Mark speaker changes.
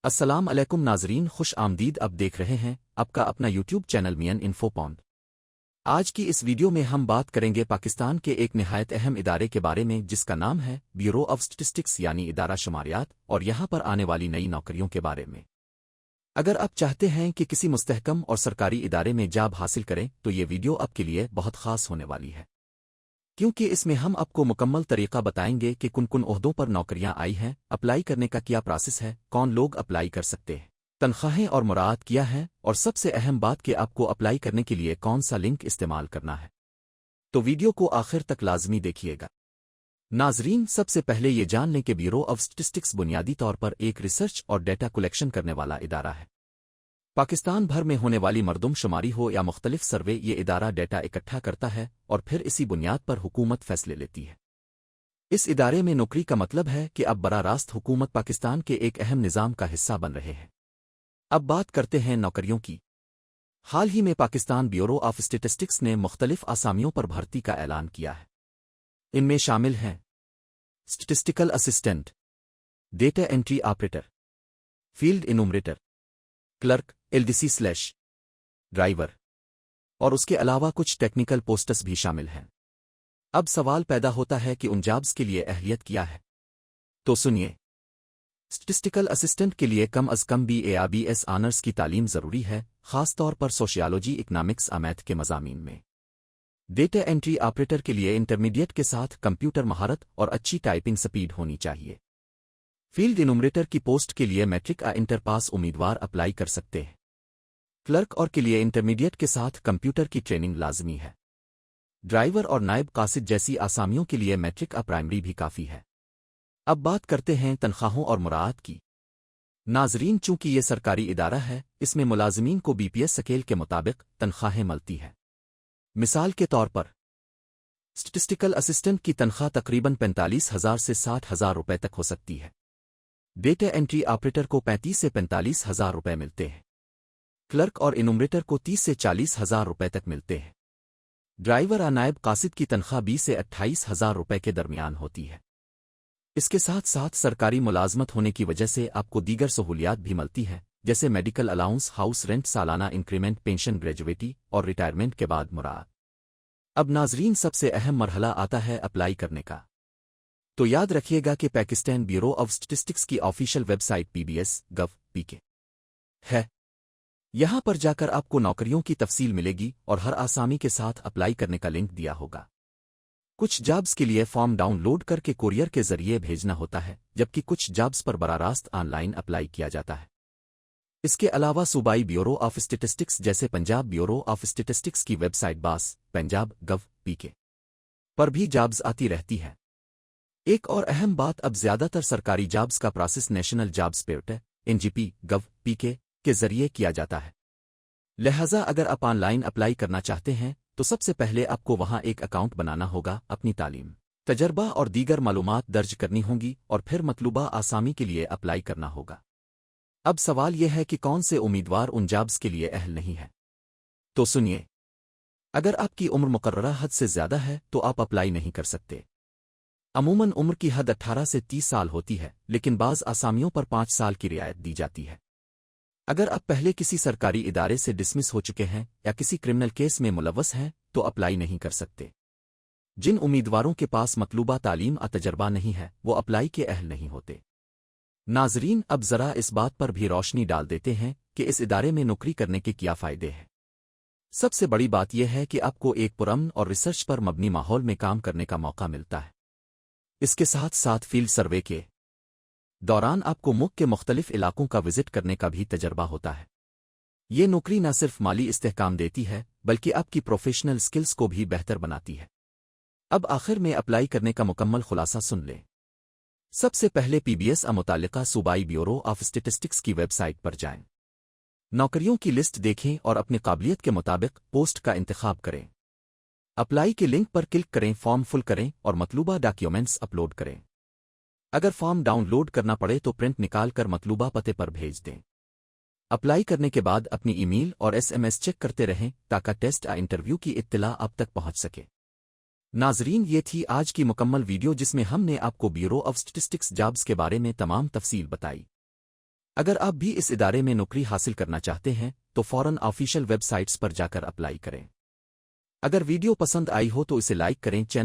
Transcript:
Speaker 1: السلام علیکم ناظرین، خوش آمدید۔ اب دیکھ رہے ہیں آپ کا اپنا یوٹیوب چینل مین انفو پوائنٹ۔ آج کی اس ویڈیو میں ہم بات کریں گے پاکستان کے ایک نہایت اہم ادارے کے بارے میں جس کا نام ہے بیورو آف اسٹیٹسٹکس یعنی ادارہ شماریات، اور یہاں پر آنے والی نئی نوکریوں کے بارے میں۔ اگر آپ چاہتے ہیں کہ کسی مستحکم اور سرکاری ادارے میں جاب حاصل کریں تو یہ ویڈیو آپ کے لیے بہت خاص ہونے والی ہے، کیونکہ اس میں ہم آپ کو مکمل طریقہ بتائیں گے کہ کن کن عہدوں پر نوکریاں آئی ہیں، اپلائی کرنے کا کیا پروسیس ہے، کون لوگ اپلائی کر سکتے ہیں، تنخواہیں اور مراعات کیا ہے، اور سب سے اہم بات کہ آپ کو اپلائی کرنے کے لیے کون سا لنک استعمال کرنا ہے۔ تو ویڈیو کو آخر تک لازمی دیکھیے گا۔ ناظرین، سب سے پہلے یہ جان لیں کہ بیورو آف اسٹیٹسٹکس بنیادی طور پر ایک ریسرچ اور ڈیٹا کلیکشن کرنے والا ادارہ ہے۔ پاکستان بھر میں ہونے والی مردم شماری ہو یا مختلف سروے، یہ ادارہ ڈیٹا اکٹھا کرتا ہے اور پھر اسی بنیاد پر حکومت فیصلے لیتی ہے۔ اس ادارے میں نوکری کا مطلب ہے کہ اب براہ راست حکومت پاکستان کے ایک اہم نظام کا حصہ بن رہے ہیں۔ اب بات کرتے ہیں نوکریوں کی۔ حال ہی میں پاکستان بیورو آف اسٹیٹسٹکس نے مختلف آسامیوں پر بھرتی کا اعلان کیا ہے۔ ان میں شامل ہیں statistical assistant, data entry operator, field enumerator, clerk, LDC/ driver, اور اس کے علاوہ کچھ ٹیکنیکل پوسٹس بھی شامل ہیں۔ اب سوال پیدا ہوتا ہے کہ ان جابز کے لیے اہلیت کیا ہے؟ تو سنیے۔ اسٹیٹسٹیکل اسسٹنٹ کے لیے کم از کم BA یا BS آنرز کی تعلیم ضروری ہے، خاص طور پر سوشیالوجی، اکنامکس، میتھ کے مضامین میں۔ ڈیٹا انٹری آپریٹر کے لیے انٹرمیڈیٹ کے ساتھ کمپیوٹر مہارت اور اچھی ٹائپنگ سپیڈ ہونی چاہیے۔ فیلڈ انومریٹر کی پوسٹ کے لیے میٹرک یا انٹر پاس امیدوار اپلائی کر سکتے ہیں۔ کلرک اور کے لیے انٹرمیڈیٹ کے ساتھ کمپیوٹر کی ٹریننگ لازمی ہے۔ ڈرائیور اور نائب قاصد جیسی آسامیوں کے لیے میٹرک یا پرائمری بھی کافی ہے۔ اب بات کرتے ہیں تنخواہوں اور مراعات کی۔ ناظرین، چونکہ یہ سرکاری ادارہ ہے، اس میں ملازمین کو BPS اسکیل کے مطابق تنخواہیں ملتی ہیں۔ مثال کے طور پر اسٹیٹسٹیکل اسسٹنٹ کی تنخواہ تقریباً 45,000 سے 60,000 روپے تک ہو سکتی ہے۔ ڈیٹا انٹری آپریٹر کو 35 سے 45,000 روپے ملتے ہیں۔ کلرک اور انومریٹر کو 30 سے 40,000 روپے تک ملتے ہیں۔ ڈرائیور یا نائب قاصد کی تنخواہ 20 سے 28,000 روپے کے درمیان ہوتی ہے۔ اس کے ساتھ ساتھ سرکاری ملازمت ہونے کی وجہ سے آپ کو دیگر سہولیات بھی ملتی ہیں، جیسے میڈیکل الاؤنس، ہاؤس رینٹ، سالانہ انکریمنٹ، پینشن، گریجویٹی اور ریٹائرمنٹ کے بعد مراعات۔ اب ناظرین، سب سے اہم مرحلہ آتا ہے اپلائی کرنے کا۔ تو یاد رکھیے گا کہ پاکستان بیورو آف اسٹیٹسٹکس کی آفیشیل ویب سائٹ PBS.gov.pk ہے۔ یہاں پر جا کر آپ کو نوکریوں کی تفصیل ملے گی اور ہر آسامی کے ساتھ اپلائی کرنے کا لنک دیا ہوگا۔ کچھ جابز کے لیے فارم ڈاؤن لوڈ کر کے کوریئر کے ذریعے بھیجنا ہوتا ہے، جبکہ کچھ جابز پر براہ راست آن لائن اپلائی کیا جاتا ہے۔ اس کے علاوہ صوبائی بیورو آف اسٹیٹسٹکس جیسے پنجاب بیورو آف اسٹیٹسٹکس کی ویب سائٹ BAS.PNJAB.gov.pk پر بھی جابز آتی رہتی ہے۔ ایک اور اہم بات، اب زیادہ تر سرکاری جابز کا process national jobs portal NGP.gov.pk کے ذریعے کیا جاتا ہے۔ لہٰذا اگر آپ آن لائن اپلائی کرنا چاہتے ہیں تو سب سے پہلے آپ کو وہاں ایک اکاؤنٹ بنانا ہوگا، اپنی تعلیم، تجربہ اور دیگر معلومات درج کرنی ہوں گی، اور پھر مطلوبہ آسامی کے لیے اپلائی کرنا ہوگا۔ اب سوال یہ ہے کہ کون سے امیدوار ان جابز کے لیے اہل نہیں ہیں؟ تو سنیے۔ اگر آپ کی عمر مقررہ حد سے زیادہ ہے تو آپ اپلائی نہیں کر سکتے۔ عموماً عمر کی حد 18 سے 30 سال ہوتی ہے، لیکن بعض آسامیوں پر 5 سال کی رعایت دی جاتی ہے۔ اگر آپ پہلے کسی سرکاری ادارے سے ڈسمس ہو چکے ہیں یا کسی کرمنل کیس میں ملوث ہیں تو اپلائی نہیں کر سکتے۔ جن امیدواروں کے پاس مطلوبہ تعلیم اور تجربہ نہیں ہے وہ اپلائی کے اہل نہیں ہوتے۔ ناظرین، اب ذرا اس بات پر بھی روشنی ڈال دیتے ہیں کہ اس ادارے میں نوکری کرنے کے کیا فائدے ہیں۔ سب سے بڑی بات یہ ہے کہ آپ کو ایک پرامن اور ریسرچ پر مبنی ماحول میں کام کرنے کا موقع ملتا ہے۔ اس کے ساتھ ساتھ فیلڈ سروے کے دوران آپ کو ملک کے مختلف علاقوں کا وزٹ کرنے کا بھی تجربہ ہوتا ہے۔ یہ نوکری نہ صرف مالی استحکام دیتی ہے بلکہ آپ کی پروفیشنل سکلز کو بھی بہتر بناتی ہے۔ اب آخر میں اپلائی کرنے کا مکمل خلاصہ سن لیں۔ سب سے پہلے PBS متعلقہ صوبائی بیورو آف اسٹیٹسٹکس کی ویب سائٹ پر جائیں۔ نوکریوں کی لسٹ دیکھیں اور اپنی قابلیت کے مطابق پوسٹ کا انتخاب کریں۔ اپلائی کے لنک پر کلک کریں، فارم فل کریں اور مطلوبہ ڈاکیومنٹس اپلوڈ کریں۔ اگر فارم ڈاؤن لوڈ کرنا پڑے تو پرنٹ نکال کر مطلوبہ پتے پر بھیج دیں۔ اپلائی کرنے کے بعد اپنی ای میل اور SMS چیک کرتے رہیں تاکہ ٹیسٹ یا انٹرویو کی اطلاع آپ تک پہنچ سکے۔ ناظرین، یہ تھی آج کی مکمل ویڈیو جس میں ہم نے آپ کو بیورو آف اسٹیٹسٹکس جابز کے بارے میں تمام تفصیل بتائی۔ اگر آپ بھی اس ادارے میں نوکری حاصل کرنا چاہتے ہیں تو فوراً آفیشیل ویب سائٹس پر جا کر اپلائی کریں۔ اگر ویڈیو پسند آئی ہو تو اسے لائک کریں، چینل